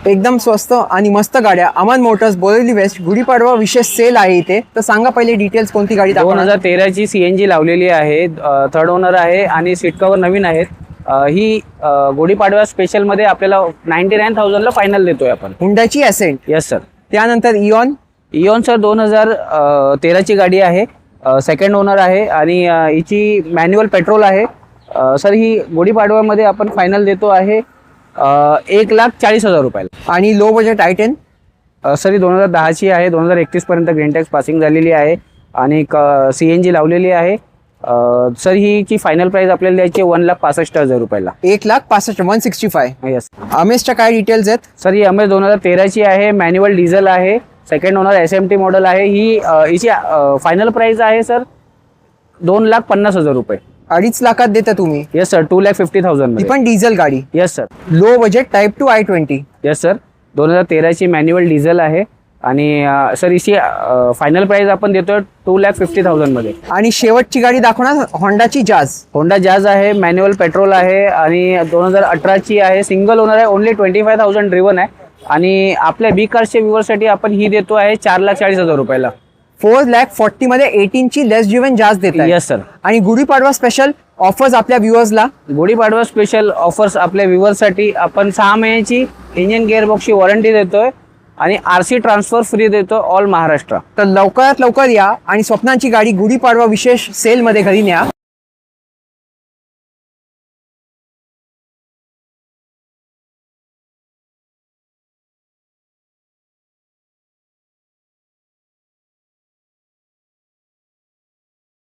एकदम स्वस्त आणि मस्त गाड्या अमन मोटर्स बोरिवली वेस्ट गुढीपाडवा विशेष सेल आहे इथे. तर सांगा पहिले डिटेल्स, कोणती गाडी दाखवणार? 2013 ची CNG लावलेली आहे, थर्ड ओनर आहे आणि सीट कव्हर नवीन आहेत. ही गुढीपाडवा स्पेशल मध्ये आपल्याला 99,000 ला फायनल देतोय आपण. हुंडाची असेंट. Yes sir. त्यानंतर इऑन सर 2013 ची गाडी आहे, सेकंड ओनर आहे आणि हिची मॅन्युअल पेट्रोल आहे. सर ही गुढीपाडव्यामध्ये आपण फायनल देतो आहे 1,40,000 रुपयाला. आणि लो बजेट i10. सर ही 2010 ची आहे, 2031 पर्यंत ग्रीन टॅक्स पासिंग झालेली आहे आणि CNG लावलेली आहे. सर हिची फायनल प्राइस आपल्याला द्यायची 1,65,000 रुपयाला. 1,65,000 165. येस. अमेजच्या काय डिटेल्स आहेत? सर ही अमेज 2013 ची आहे, मॅन्युअल डिझेल आहे, सेकंड ओनर SMT मॉडेल आहे. हिची फायनल प्राइस आहे सर 2,50,000 रुपये. 2.5 लाखात देता तुम्ही? Yes sir. 2,50,000 ती पण डिझेल गाडी. Yes sir. Low budget type 2 i20. Yes sir. 2013 ची मॅन्युअल डिझेल आहे आणि सर हिची फायनल प्राइस आपण देतोय 2,50,000 मध्ये. आणि शेवटची गाडी दाखवणार होंडाची होंडा जाज आहे, मॅन्युअल पेट्रोल आहे आणि 2018 ची आहे, सिंगल ओनर आहे, ओनली 25,000 ड्रिव्हन आहे आणि आपल्या बी कार्सच्या व्ह्यूअरसाठी आपण ही देतो आहे 4,40,000 रुपयाला. 4,40,000 मध्ये 18 ची लेस ड्रिव्हन जाज देतात. Yes sir. आणि गुढीपाडवा स्पेशल ऑफर्स आपल्या व्ह्युअर्सला. गुढीपाडवा स्पेशल ऑफर्स आपल्या व्ह्युअर्ससाठी आपण 6 महिन्याची इंजिन गिअरबॉक्सची वॉरंटी देतोय आणि RC ट्रान्सफर फ्री देतो ऑल महाराष्ट्र. तर लवकरात लवकर या आणि स्वप्नांची गाडी गुढीपाडवा विशेष सेल मध्ये घरी न्या.